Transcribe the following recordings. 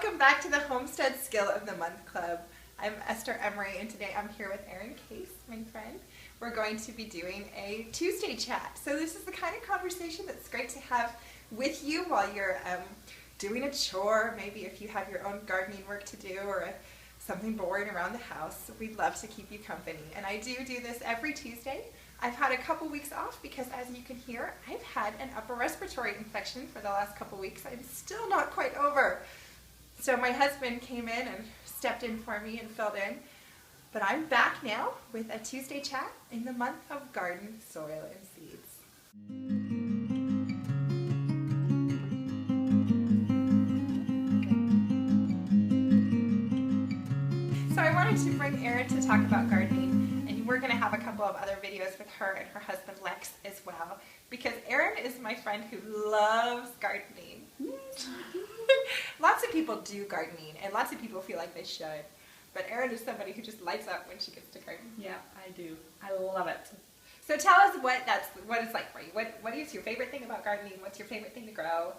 welcome back to the Homestead Skill of the Month Club. I'm Esther Emery, and today I'm here with Erin Case, my friend. We're going to be doing a Tuesday chat. So this is the kind of conversation that's great to have with you while you're doing a chore, maybe if you have your own gardening work to do or something boring around the house. We'd love to keep you company. And I do this every Tuesday. I've had a couple weeks off because, as you can hear, I've had an upper respiratory infection for the last couple weeks. I'm still not quite over. So my husband came in and stepped in for me and filled in. But I'm back now with a Tuesday chat in the month of garden, soil, and seeds. So I wanted to bring Erin to talk about gardening, and we're going to have a couple of other videos with her and her husband Lex as well, because Erin is my friend who loves gardening. Lots of people do gardening, and lots of people feel like they should, but Erin is somebody who just lights up when she gets to garden. Yeah, I do. I love it. So tell us what it's like for you. What is your favorite thing about gardening? What's your favorite thing to grow?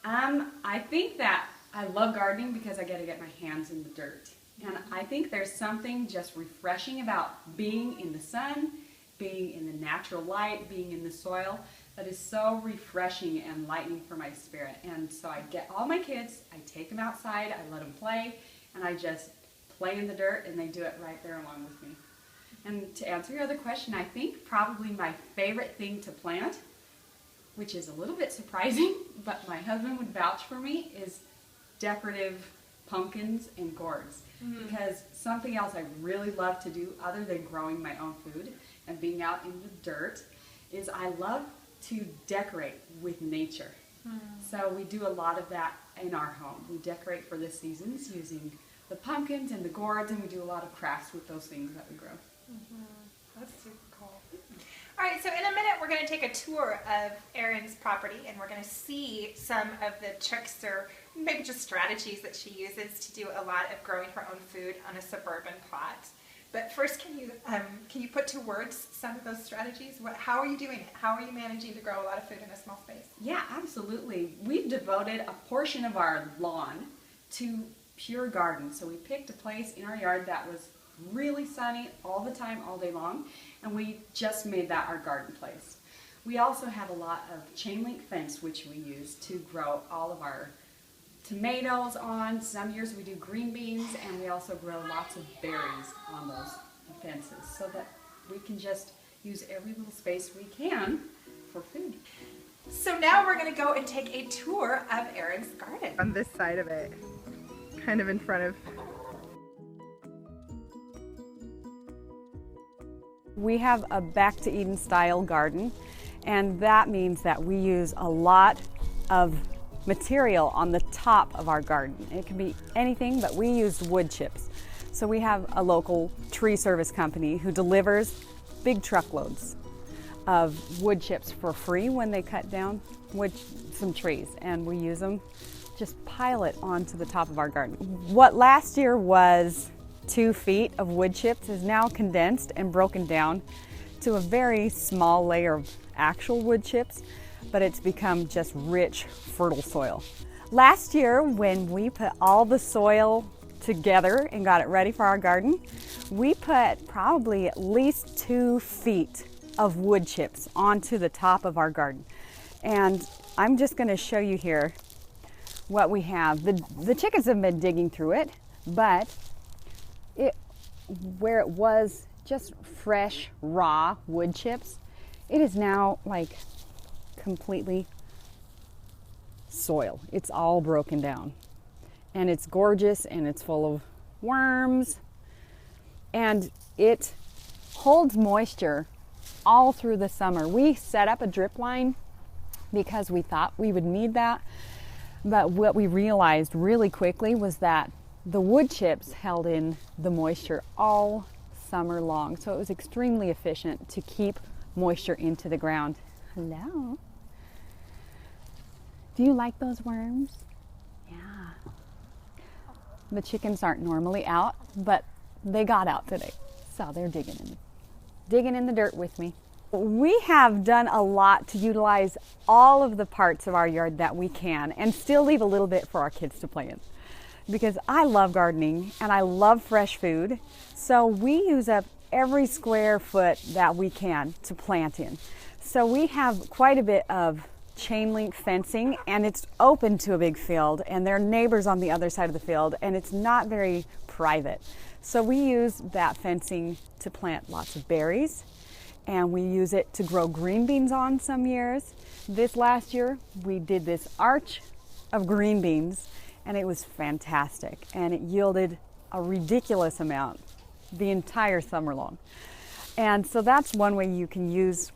I think that I love gardening because I get to get my hands in the dirt. And I think there's something just refreshing about being in the sun, being in the natural light, being in the soil, that is so refreshing and lightening for my spirit. And so I get all my kids, I take them outside, I let them play, and I just play in the dirt, and they do it right there along with me. And to answer your other question, I think probably my favorite thing to plant, which is a little bit surprising, but my husband would vouch for me, is decorative pumpkins and gourds. Because something else I really love to do other than growing my own food and being out in the dirt is I love to decorate with nature. So we do a lot of that in our home. We decorate for the seasons using the pumpkins and the gourds, and we do a lot of crafts with those things that we grow. That's super cool. All right, so in a minute we're going to take a tour of Erin's property, and we're going to see some of the tricks or maybe just strategies that she uses to do a lot of growing her own food on a suburban plot. But first, can you put to words some of those strategies? How are you doing it? How are you managing to grow a lot of food in a small space? Yeah, absolutely. We've devoted a portion of our lawn to pure garden. So we picked a place in our yard that was really sunny all the time, all day long, and we just made that our garden place. We also have a lot of chain link fence, which we use to grow all of our tomatoes on. Some years we do green beans, and we also grow lots of berries on those fences so that we can just use every little space we can for food. So now we're going to go and take a tour of Erin's garden. On this side of it, kind of in front of. We have a back to Eden style garden, and that means that we use a lot of material on the top of our garden. It can be anything, but we use wood chips. So we have a local tree service company who delivers big truckloads of wood chips for free when they cut down some trees, and we use them, just pile it onto the top of our garden. What last year was 2 feet of wood chips is now condensed and broken down to a very small layer of actual wood chips, but it's become just rich, fertile soil. Last year, when we put all the soil together and got it ready for our garden, we put probably at least 2 feet of wood chips onto the top of our garden. And I'm just going to show you here what we have. The chickens have been digging through it, but where it was just fresh, raw wood chips, it is now like completely soil. It's all broken down, and it's gorgeous, and it's full of worms, and it holds moisture all through the summer. We set up a drip line because we thought we would need that, but what we realized really quickly was that the wood chips held in the moisture all summer long, so it was extremely efficient to keep moisture into the ground. Hello. Do you like those worms? Yeah. The chickens aren't normally out, but they got out today, so they're digging in the dirt with me. We have done a lot to utilize all of the parts of our yard that we can and still leave a little bit for our kids to play in. because I love gardening and I love fresh food. So we use up every square foot that we can to plant in. So we have quite a bit of chain link fencing, and it's open to a big field, and there are neighbors on the other side of the field, and it's not very private. So we use that fencing to plant lots of berries, and we use it to grow green beans on some years. This last year we did this arch of green beans, and it was fantastic, and it yielded a ridiculous amount the entire summer long. And so that's one way you can use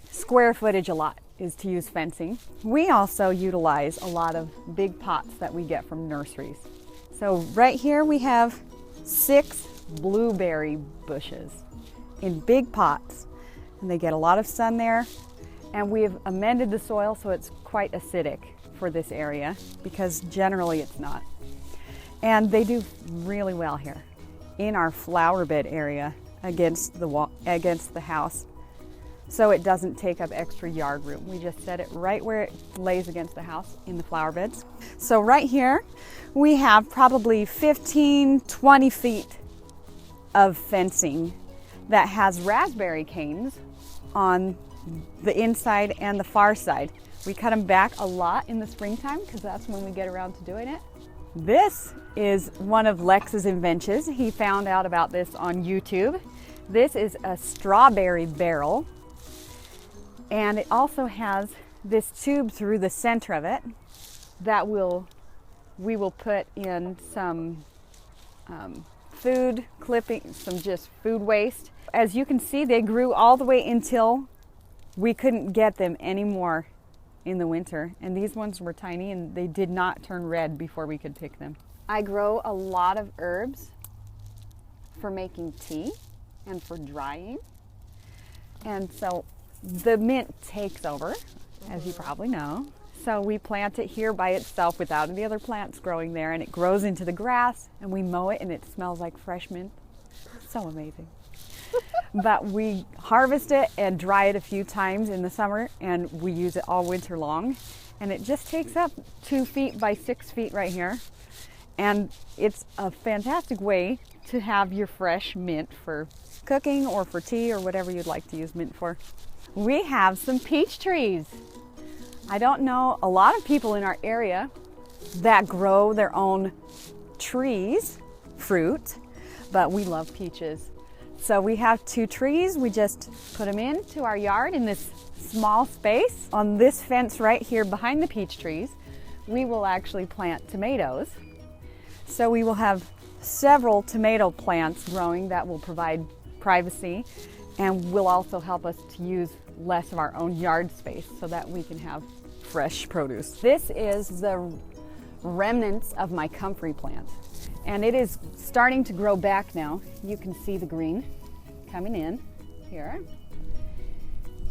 square footage a lot, is to use fencing. We also utilize a lot of big pots that we get from nurseries. So right here we have 6 blueberry bushes in big pots, and they get a lot of sun there. And we've amended the soil so it's quite acidic for this area, because generally it's not. And they do really well here in our flower bed area against the wall, against the house, so it doesn't take up extra yard room. We just set it right where it lays against the house in the flower beds. So right here we have probably 15-20 feet of fencing that has raspberry canes on the inside and the far side. We cut them back a lot in the springtime because that's when we get around to doing it. This is one of Lex's inventions. He found out about this on YouTube. This is a strawberry barrel, and it also has this tube through the center of it that we will put in some food clippings, some just food waste. As you can see, they grew all the way until we couldn't get them anymore in the winter, and these ones were tiny and they did not turn red before we could pick them. I grow a lot of herbs for making tea and for drying, and so the mint takes over, as you probably know. So we plant it here by itself without any other plants growing there, and it grows into the grass, and we mow it and it smells like fresh mint. So amazing. But we harvest it and dry it a few times in the summer, and we use it all winter long. And it just takes up 2 feet by 6 feet right here. And it's a fantastic way to have your fresh mint for cooking or for tea or whatever you'd like to use mint for. We have some peach trees. I don't know a lot of people in our area that grow their own trees, fruit, but we love peaches. So we have 2 trees. We just put them into our yard in this small space. On this fence right here behind the peach trees, we will actually plant tomatoes. So we will have several tomato plants growing that will provide privacy and will also help us to use less of our own yard space so that we can have fresh produce. This is the remnants of my comfrey plant, and it is starting to grow back now. You can see the green coming in here,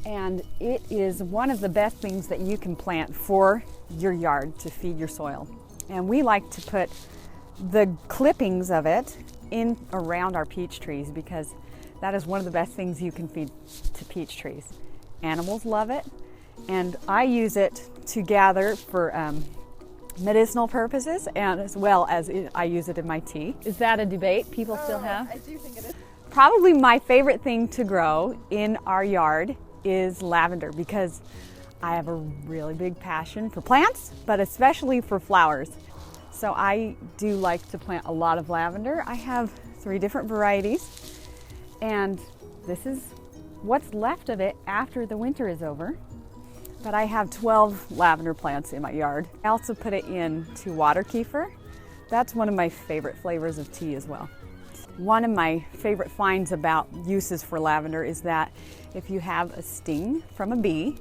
and it is one of the best things that you can plant for your yard to feed your soil. And we like to put the clippings of it in around our peach trees because that is one of the best things you can feed to peach trees. Animals love it, and I use it to gather for medicinal purposes, and as well as I use it in my tea. Is that a debate people still have? I do think it is. Probably my favorite thing to grow in our yard is lavender, because I have a really big passion for plants, but especially for flowers. So I do like to plant a lot of lavender. I have 3 different varieties, and this is what's left of it after the winter is over. But I have 12 lavender plants in my yard. I also put it into water kefir. That's one of my favorite flavors of tea as well. One of my favorite finds about uses for lavender is that if you have a sting from a bee,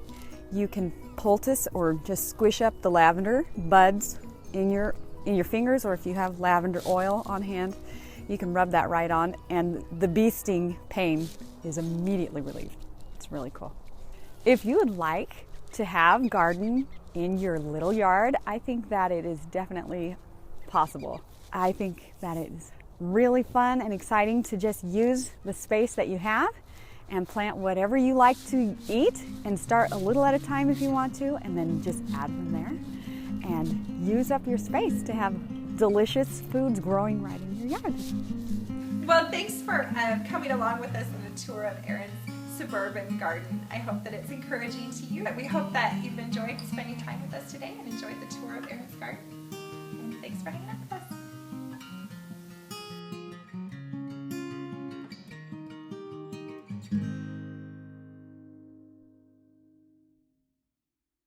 you can poultice or just squish up the lavender buds in your fingers, or if you have lavender oil on hand, you can rub that right on, and the bee sting pain is immediately relieved. It's really cool. If you would like to have garden in your little yard, I think that it is definitely possible. I think that it is really fun and exciting to just use the space that you have and plant whatever you like to eat, and start a little at a time if you want to, and then just add from there and use up your space to have delicious foods growing right in your yard. Well, thanks for coming along with us on a tour of Erin's suburban garden. I hope that it's encouraging to you, and we hope that you've enjoyed spending time with us today and enjoyed the tour of Erin's garden. And thanks for hanging out with us.